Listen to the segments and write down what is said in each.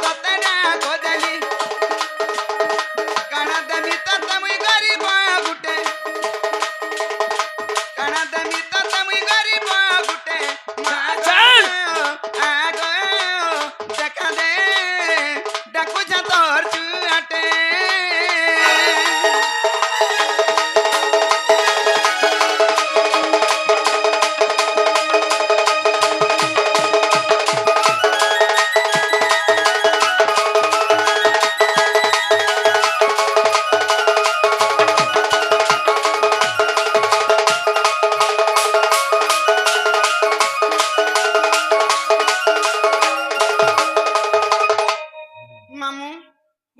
तते ना खोजली काना देमी तते मुई गरीब गुटे काना देमी तते मुई गरीब गुटे आगो देखा दे डाकू जा तोर चुआटे मामू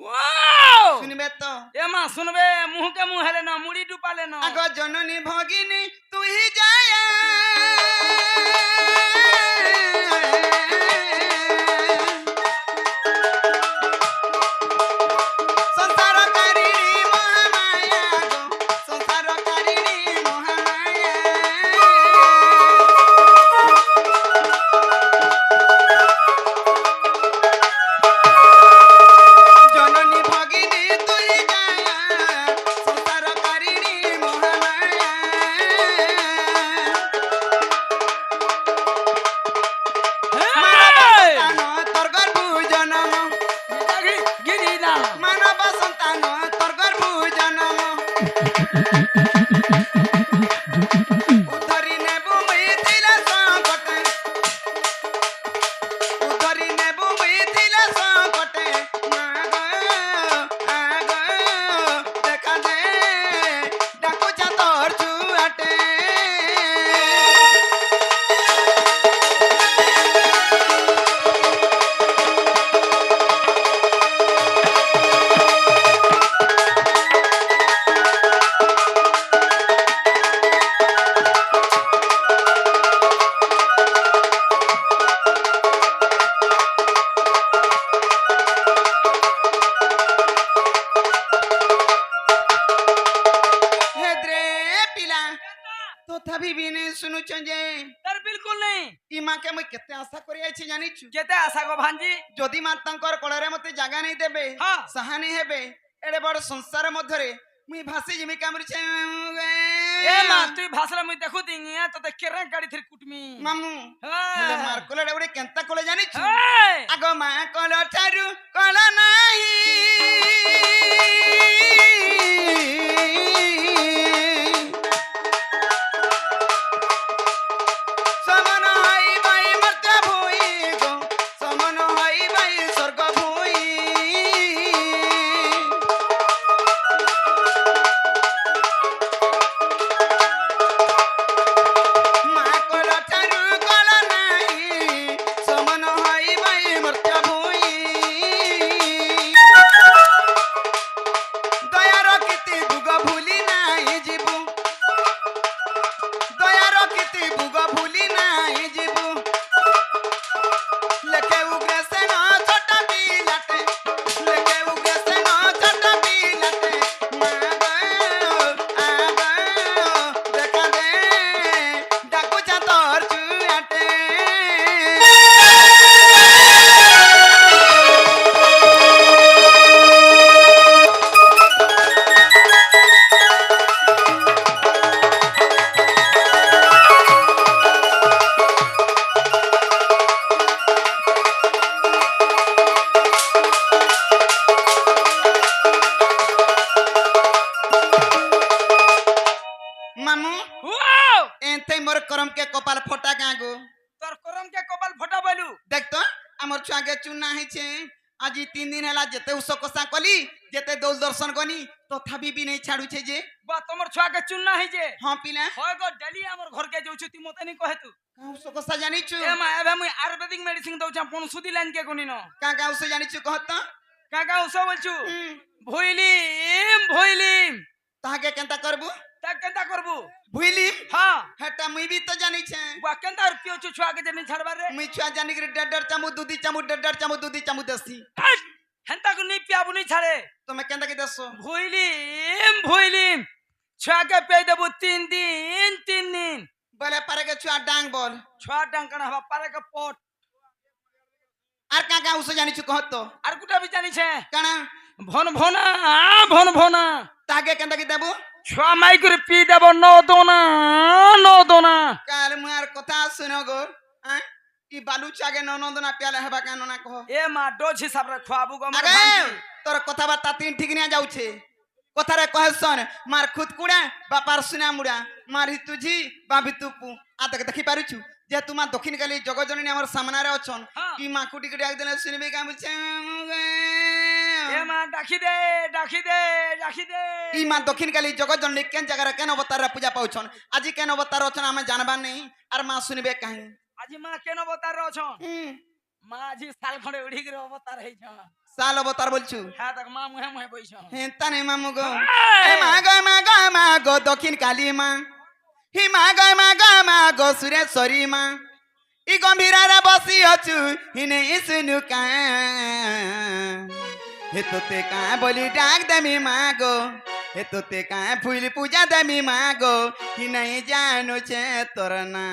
वाओ सुनबे तो ए मां सुनबे मुंह के मुंह हेले न मुड़ी डुपाले न आगो जननी भगिनी तू ही जाया संसार कारिणी महामाया गो संसार कारिणी महामाया जननी भगिनी तू ही जाया संसार कारिणी महामाया मानव तोर गर्भ जनम गिरी ना मानव संतान तोर गर्भ जनम उद्धरी नेबु मिथिला संकटे उद्धरी नेबु मिथिला संकटे आगो देखा दे डाकू जा तोर चुआटे हेद्रे पिला तथापि भी नहीं सुनु जे तर बिल्कुल नहीं ई माँ के मुई केते आशा करि आइछि जानिछु केते आशा गो भांजी जदि माँ तांकर कोଳରେ मते जागा नहीं देबे हाँ। सहानी हेबे एडे बड़ संसार मध्यरे मुई भासी जिमि कामरि छे ए मां तू भाषण मुई देखु दिंगिया तो केरे गाड़ी थी कुटमी मामू हेले मार कोले एडे केंता कोले जानिछु ए आगो माँ कोलो ठारू कोलो नाही समन हई बाई मर्त्य भूई गो समन हई बाई स्वर्ग भूई माँ कोलो ठारू कोलो नाही समन हई बाई मर्त्य भूई दयार किति भुग भूली नाही जीवु दयार किति भुग भूली नाही जीवु लेके उग्रसेन छोटा पिलाटे लेके उग्रसेन छोटा पिलाटे आगो देखा दे डाकू जा तोर चुआटे मामू वाओ एंते मोर करम के कपाल फटा गागो तोर करम के कपाल फटा बोलू देख तो हमर छुआ के चुना है छे आज 3 दिन हला जेते उसो कसा कली जेते दौल दर्शन गनी तथापि भी नहीं छाड़ू छे जे बा तमर छुआ के चुनना है जे हां पिला होय गो डेली हमर घर के जाउछु ती मते नहीं कहे तू का उसो कसा जानी छु ए मां एबे मुई आयुर्वेदिक मेडिसिन दउ छ पन सुदी लाइन के कोनी न का उसो जानी छु कहत का उसो बोलछु भोइलिम ताहा के केंता करबू ता केंता करबू भुइली हां हेटा मुई भी तो जानी छे बा केंता रुपियो छु छुआ के जे नहीं छड़बा रे मुई छुआ जानी के डडर चामु दूधी चामु डडर चामु दूधी चामु दसी हेंता को नहीं पियाबू नहीं छाड़े तो मैं केंता के दसो भोइलिम छुआ के पे देबू 3 दिन बोले पारे के छुआ डांग बोल छुआ डांग कना हवा पारे के पोट আর কাকা উস জানিছু কহত তো আর কুটা বি জানিছে কানা ভন ভনা ভন ভনা তাকে কেনটা কি দেবো ছুয়া মাই করে পি দেব ন দোনা কাল মু আর কথা শুনো গো কি বালু চাগে ননদনা পিয়ালে হেবা কেন না কহ এ মা ডোজ হিসাবে খোয়াবু গো আমার আগে ভাঞ্জি তোর কথাবার্তা তিন ঠিক নিয়ে যাচ্ছে কথারে কহে শোন মার খুদ কুড়া বাপার সুনা মুড়া মার তুঝি বাবি তুপু আতকে দেখি পারুছু যে তোমার দক্ষিণ কালী জগজননী আমার সামনারে অছন হ্যাঁ। কি মা কুটি কুটি একদিন শুনবি কাম এ মা ডাকি দে ডাকি দে ডাকি দে ই মা দক্ষিণ কালী জগজননী কেন জায়গারে কেন অবতারে পূজা পাউছন আজি কেন অবতার অছন আমি জানবার নেই আর মা শুনবে কাহি আজি মা কেন অবতার অছন মা আজি সাল খড়ে উড়ি গরে অবতার হইছ সাল অবতার বলছু হ্যাঁ দেখ মা মুহে মুহে বইছ হেতা নে মামু গো এই! এ মা গো দক্ষিণ কালী মা হি মা গো সুরেশ্বরী মা ই গম্ভীরারে বসি অছু হিনে ইসুনু কা হে তোতে কা বলি ডাক দেমি মা গো হে তোতে কা ফুল পূজা দেমি মা গো হি নাই জানো ছে তোর না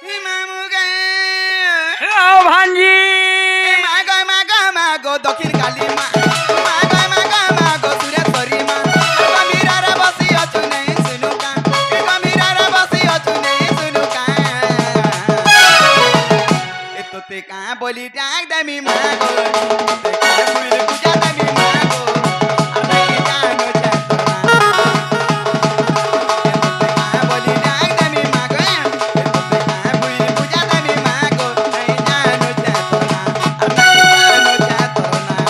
হি মামু গে ও ভাঞ্জি মা গো দক্ষিণ কালী মা মা গো সুরেশ্বরী মা গম্ভীরারে বসি অছু নাই শুনু কা গম্ভীরারে বসি অছু নাই শুনু কা এ তোতে কা বলি ডাক দেমি মা গো তোতে কা ফুল পূজা দেমি মা গো আর নাই জানো ছে তোরা তোতে কা বলি ডাক দেমি মা গো তোতে কা ফুল পূজা দেমি মা গো নাই জানো ছে তোরা আর নাই জানো ছে তোরা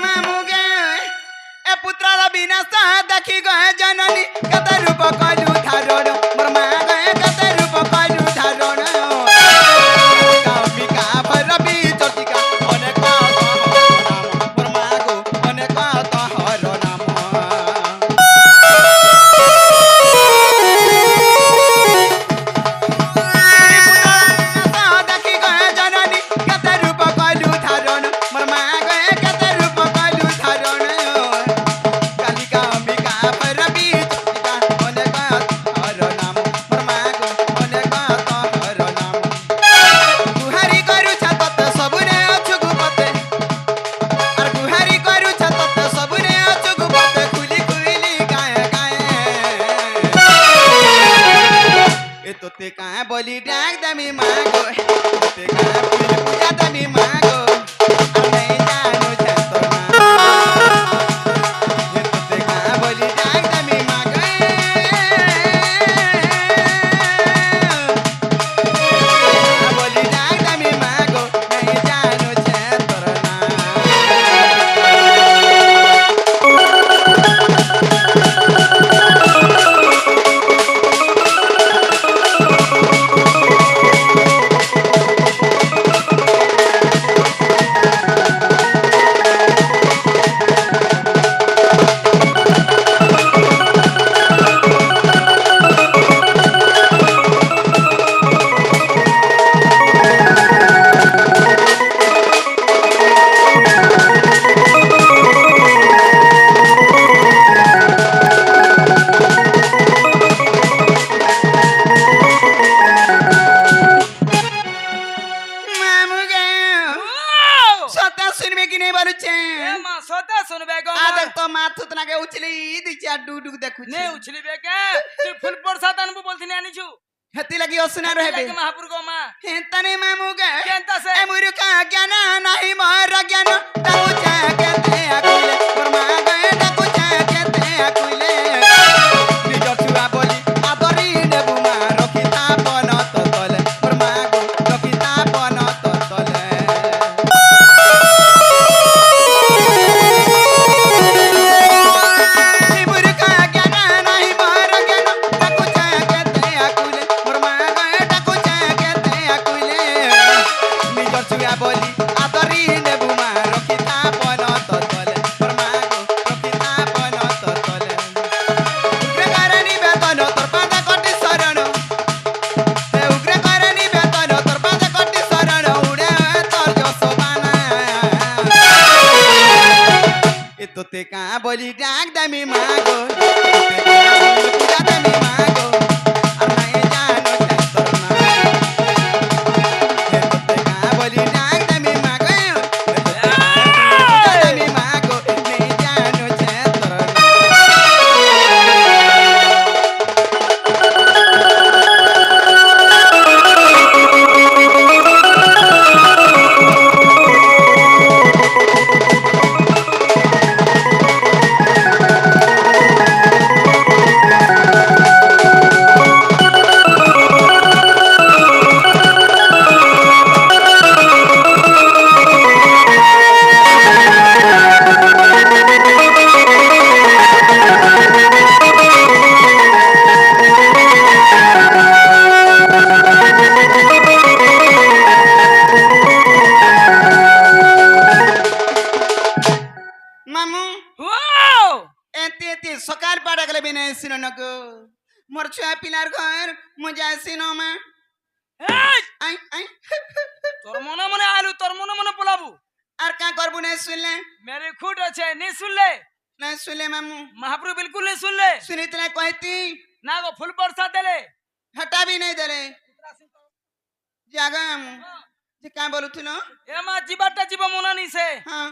মামুগে এ পুত্রর বিনাশ দেখি গয়ে জননী কত রূপ কলু ধারণ মোর মা গয়ে কত রূপ কলু ধারণ কামিকা ভরবি চটিকা অনেক মোর মা গো অনেক তহর নাম দেখি গয়ে জননী কত রূপ কলু ধারণ মোর মা গয়ে কত রূপ কলু ধারণ কালিকা অম্বিকা ভৈরবী চন্ডিকা অনেক তহর নাম মোর মা গো অনেক তহর নাম গুহারি করুছ তত সবুরে অছু গুপতে আর গুহারি করুছ তত সবুরে অছু গুপতে খুলি খুলি গায়ে গায়ে এ তোতে কা বলি ডাক দামি মা গো তোতে কা ফুল পূজা দামি মা গো আর নাই জানো ছে তোর না এ তোতে কা বলি ডাক দামি মা গো বলি ডাক দামি মা গো নাই জানো ছে তোর না মামুগে সতা শুনবে কি নেই বলছে এ মা সদা শুনবে গো আ মা দেখ তো মাথু তনাকে উছলি দিছে আর ডুক দেখুছে নে উছলি বেকে তুই ফুল প্রসাদ আনবু বলছিনি আনিছু হেতি লাগি অসনা রহেবে লাগে মহাপুর গো মা হেতানে মামুগে কেনতা সে এ মুরুকা জ্ঞান নাহি মর জ্ঞান তাকুছে কেতে আকুলে মোর মা গয়ে তাকুছে কেতে আকুলে নিজ ছুয়া বলি আদরি দেবু মা রখিতা বন তো তলে মোর মা গো রখিতা কা বলি ডাক দামি মাগো পূজা দামি মাগো আর নাই জানো তোর না কা বলি ডাক দামি মাগো পূজা দামি মাগো নাই জানো তোর না মামু ওয়াও এতে সকাল পাড়া গেলে বিনে আসিল নগো মোর ছুয়া পিলার ঘর মজা আসিন মা এই আই আই তোর মনে মনে আলু তোর মনে মনে পোলাবু আর কা করবো না শুনলে मेरे खुद আছে নি শুনলে না শুনলে মামু महाप्रभु बिल्कुल नहीं सुनले सुनी तने कहती ना गो फुल बरसा देले हटा भी नहीं दे जागा मामू যে কা বলুছিল এ মা জীবাটা জীব মনা নিছে হ্যাঁ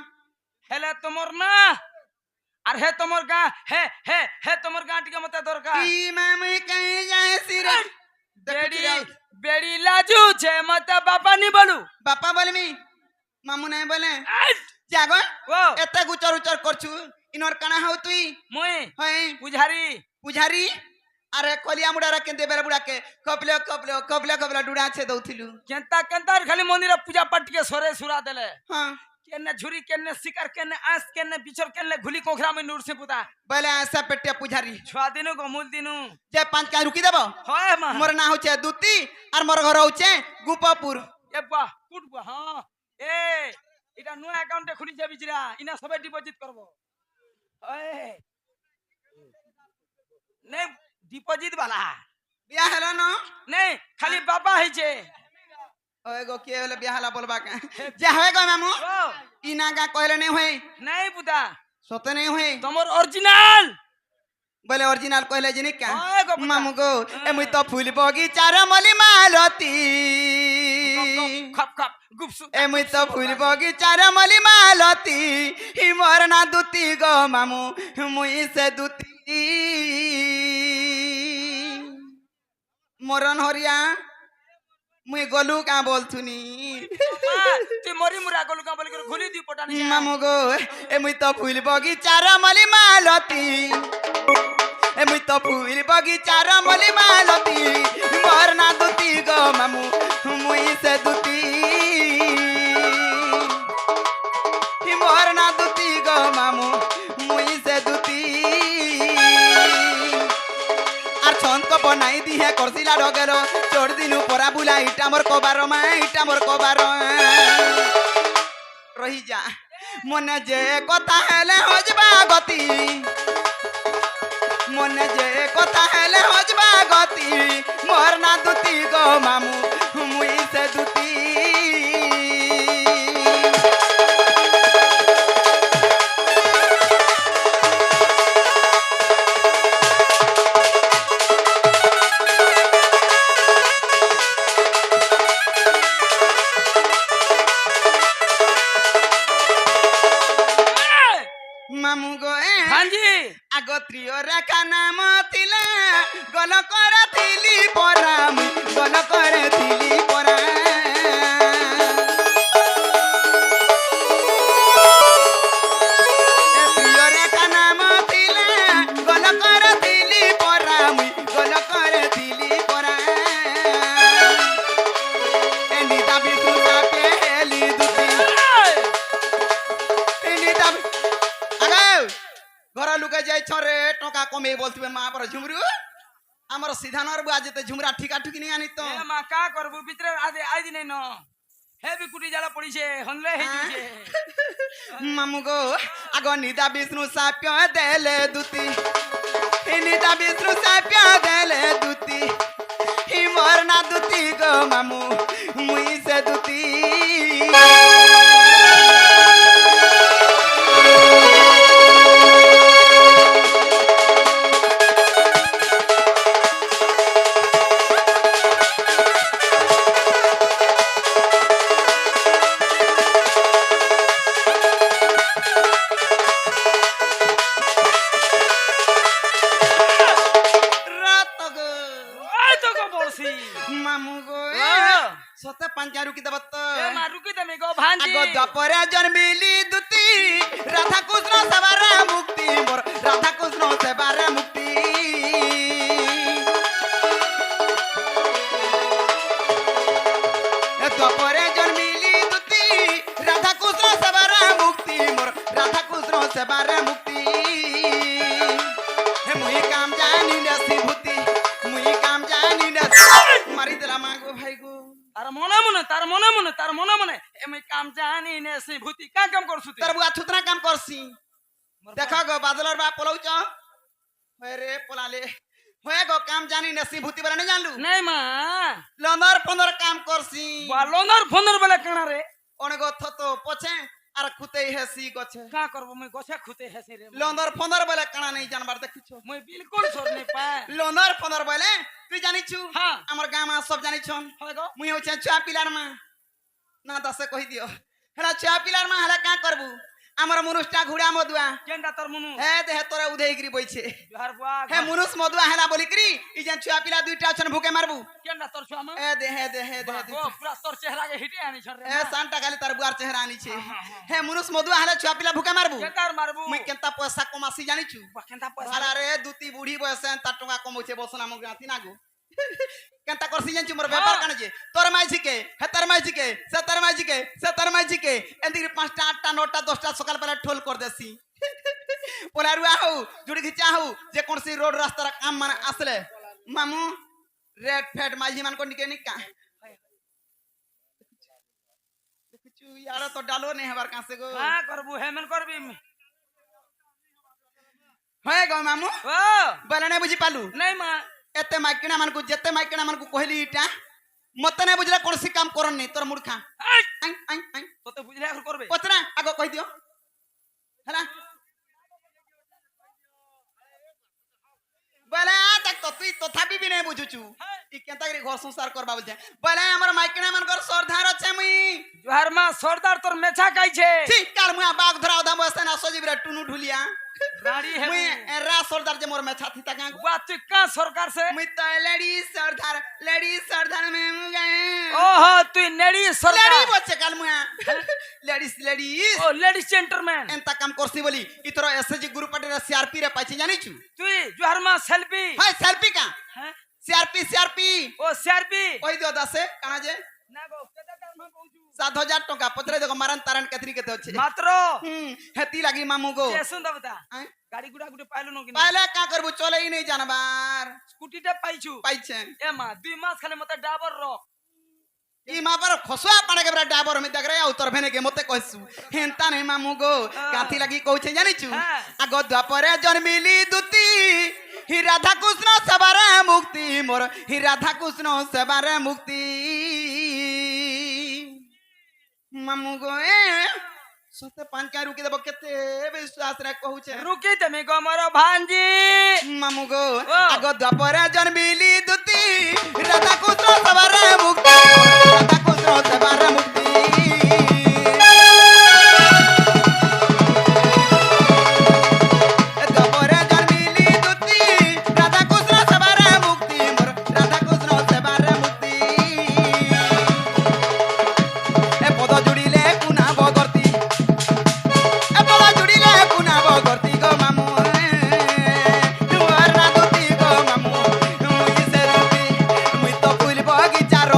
হেলে তোমার না আর হে তোমার গা হে হে হে তোমার গা টিকে মতে দরকার ই মামু কই যাইছি রে বেড়ি বেড়ি লাজু ছে মতে বাবা নি বলু বাপা বলমি মামু নাই বলে এই, জাগো ও এত গুচর উচর করছু ইনর কানা হও তুই মুই হয় পুজারি পুজারি আরে কলিয়া মুড়ারা কেন্দে বেড়া বুড়াকে কপলে কপলে কপলে কপলে ডুড়া আছে দউথিলু কেনতা কেনতা খালি মন্দিরে পূজা পাঠ টিকে সরে সুরা দেলে হ্যাঁ কেনে ঝুরি কেনে শিকার কেনে আঁস কেনে বিচর কেনে ঘুলি কোখরা মে নুরসে পুতা বলে আসা পেটিয়া পুজারি ছুয়া দিনু গমুল দিনু যে পাঁচ কাজ রুকি দেব হয় মা মোর না হচ্ছে দুতি আর মোর ঘর হচ্ছে গুপাপুর এ বাহ কুট বাহ হ্যাঁ এ এটা নো অ্যাকাউন্টে খুলি যাবি জিরা ইনা সবাই ডিপোজিট করব ওই নে ডিপোজিট वाला বিয়া হলো না নে খালি বাবা হইছে ওই গো কে হলো বিয়া হলা বলবা কা যে হয় গো মামু ও ইনা গা কইলে নাই হই নাই পুতা সতে নাই হই তোমার অরিজিনাল বলে অরিজিনাল কইলে জিনি কা হয় গো পুতা। মামু গো এ মুই তো ফুল বগিচার মলি মালতি খপ খপ গুপসু এ মুই তো ফুল বগিচার মলি মালতি হি মোর না দুতি গো মামু মুই সে দুতি মরণ হরিয়া মুই গলু কা বলছুনি তুই মরি মুরা গলু কা বলি করে ঘুলি দি পটানি মামু গো এ মুই তো ফুল বগিচার মলি মালতি এ মুই তো ফুল বগিচার মলি মালতি মোর না দুতি গো মামু মুই সে দুতি মোর না দুতি গো মামু মুই সে দুতি আর ছন্দ বনাই দিহে করছিলা রগের চোর দিনু পরা বুলা ইটা মোর কবার মা ইটা মোর কবার রহি যা মনে যে কথা হেলে হজবা গতি মনে যে কথা হেলে হজবা গতি মোর না দুতি গো মামু মুই সে দুতি মামু গো হাঁজি আগত্রিয় রেখা নাম ଥିଲା গল করথিলি পরা গল করথিলি পরা প্রিয় রেখা নাম ଥିଲା গল করথিলি পরা গল করথিলি পরা এনি দাবি তুলা পেলি দুতি এনি দাবি আগাও ঘর লুকে যাই ছরে টকা কমে বলতবে মা পর ঝুমরু আমার সিধানর বুয়া যেতে ঝুমরা ঠিকা ঠিকি নিয়ে আনি তো এ মা কা করবু ভিতরে আদে আইদি নাই ন হেবি কুটি জ্বালা পড়িছে হনলে হে দিছে মামু গো আগ নিদা বিষ্ণু সাপ্য দেলে দুতি নিদা বিষ্ণু সাপ্য দেলে দুতি হি মোর না দুতি গো মামু মুই সে দুতি এ ও সতে পাঞ্চা রুকি দেব তো এ মা রুকি দেমি গো ভাঞ্জি আগ দ্বাপরে জন্মিলি দুতি রাধা কৃষ্ণ সেবারে মুক্তি মোর রাধা কৃষ্ণ সেবারে মুক্তি এ দ্বাপরে জন্মিলি দুতি রাধা কৃষ্ণ সেবারে মুক্তি মোর রাধা কৃষ্ণ সেবারে মুক্তি হে মুই কাম জানি না শিভূতি মুই কাম জানি না মারি দিলা মা গো ভাই গো তার মনে মনে এমই কাম জানি নে সে ভূতি কাম করছু তুই তোর বুয়া থুতরা কাম করছি দেখো গো বাদলর বা পলাউছ হয়ে রে পলালে হয়ে গো কাম জানি না শিভূতি বলে না জানলু নাই মা লন্দর পন্দর কাম করছি বালনর ফোনর বেলা কেনা রে অনেক থত পছে আর খুতেই হেসি গছে কা করব মই গছে খুতে হেসি রে লন্দর ফন্দর বলে কানা নেই জানবার দেখিছ মই বিলকুল সর নাই পায় লন্দর ফন্দর বলে তুই জানিছু হ্যাঁ আমার গাঁ মা সব জানিছন হয় গো মুই হচ্ছে ছুয়া পিলার মা না দাসে কহি দিও হেলা ছুয়া পিলার মা হেলা কা করবু আমার মুনুষটা ঘুড়া মদুয়া কেনটা তোর মনু হে দেহে তোরা উদয়গিরি বইছে জহার বুয়া হে মুনুষ মদুয়া হেলা বলিকরি ই যেন ছুয়া পিলা দুইটা আছেন ভুকে মারবু কেনটা তোর ছুয়া মা এ দেহে ও পুরা তোর চেহারাকে হিটে আনি ছর রে এ সানটা খালি তার বুয়ার চেহারা আনিছে হে মুনুষ মদুয়া হেলা ছুয়া পিলা ভুকে মারবু কেনটার মারবু মুই কেনতা পয়সা কমাসি জানিছু কেনটা পয়সা সারা রে দুতি বুড়ি বয়সে তার টাকা কমাইছে বসনা মুখ গাতি না গো কেনতা করছি জানিছু মোর ব্যাপার কানে যে তোর মাইছিকে হে তোর মাইছিকে সে তোর মাইছিকে সে তোর মাইছিকে এদিকে 5টা 8টা 9টা 10টা সকাল বেলা ঠোল কর দেছি পোলারুয়া হও জুড়ি খিচা হও যে কোনসি রোড রাস্তার কাম মানে আসলে মামু রেড ফেড মাঝি মান কোন নিকে নিকা দেখছু ইয়ার তো ডালো নেই হবার কাছে গো কা করবু হেমেন করবি হয় গো মামু ও বলে না বুঝি পালু নাই মা এতে মাইকিনা মানকু যেতে মাইকিনা মানকু কহিলি ইটা মতে না বুঝলা কোনসি কাম করনি তোর মূর্খা এই আই আই আই তোতে বুঝলে এখন করবে পতনা আগো কই দিও হলা বলে দেখ তো তুই তথাপি বি নাই বুঝুচু ই কেনতা করে ঘর সংসার করবা বলছে বলে আমার মাইকিনা মানকর সরধার আছে মুই জহার মা সর্দার তোর মেছা খাইছে ঠিক কাল মুয়া বাগ ধরা দাম বসে না সজিবরে টুনু ঢুলিয়া গাড়ি হে মুই এরা সরদার যে মোর মেছা থিতা গাঁ বুয়া তুই কা সরকার সে মুই তো লেডি সরদার মে মুগে ওহো তুই নেড়ি সরকার লেডি বলছে কাল মুয়া লেডিস ও লেডিস জেন্টলম্যান এন্তা কাম করছি বলি ইতর এসএজি গ্রুপ পার্টির সিআরপি রে পাইছি জানিছু তুই জহার মা সেলফি হাই সেলফি কা হ্যাঁ সিআরপি ও সিআরপি ওই দিও দাসে কানা যে না গো কেতে টাইম কইছু 7000 টাকা পত্রে দেখো মারান তারান কেতরি কেতে হচ্ছে মাত্র হেতি লাগি মামু গো যে শুন দাবতা আই, গাড়ি গুড়া গুড়ে পাইলো না কিনা পাইলে কা করবু চলেই নেই জানবার স্কুটিটা পাইছু পাইছে এ মা 2 মাস খালি মতে ডাবর রক ই মা পার খসুয়া পাড়ে কে বড় ড্রাইভার আমি দেখ রে উত্তর ভেনে কে মতে কইছু হেনতা নেই মামু গো কাথি লাগি কইছে জানিছু হ্যাঁ। আগ দ্বাপরে জন্মিলি দুতি হি রাধা কৃষ্ণ সেবারে মুক্তি মোর হি রাধা কৃষ্ণ সেবারে মুক্তি মামু গো এ সতে পাঁচকা রুকি দেব কেতে বিশ্বাস রে কহুছে রুকি তুমি গো মোর ভাঞ্জি মামু গো ও। আগ দ্বাপরে জন্মিলি দুতি রাধা কৃষ্ণ সেবারে মুক্তি রাধা কৃষ্ণ সেবারে মুক্তি দ্বাপরে জন্মিলি দুতি রাধা কৃষ্ণ সেবারে মুক্তি মোর রাধা কৃষ্ণ সেবারে মুক্তি এ পদ জুড়িলে কুনা বগর্তি এ পদ জুড়িলে কুনা বগর্তি গো মামু তুয়ার না দুতি গো মামু মুই সে রুতি মুই তো ফুল বগিচার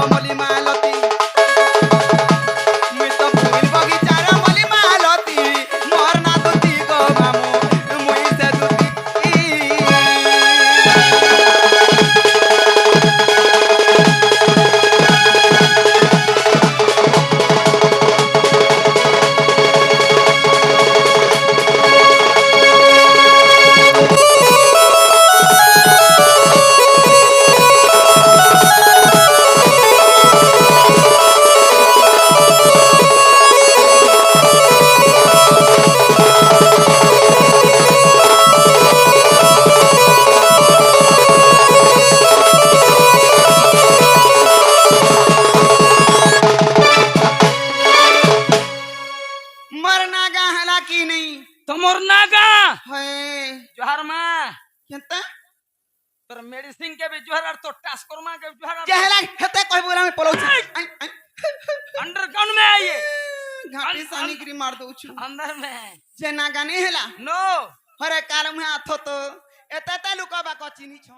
तेरी सिंह के भी जुहर तो टास कोरमा के जुहर चेहरा हेते कह बोला मैं पलौ छी अंडरग्राउंड में आइए घाटी सानी गिरी मार दउ छु अंदर में जे ना गाने हेला नो हरे काल में हाथ तो एते ते लुकाबा क चिनी छ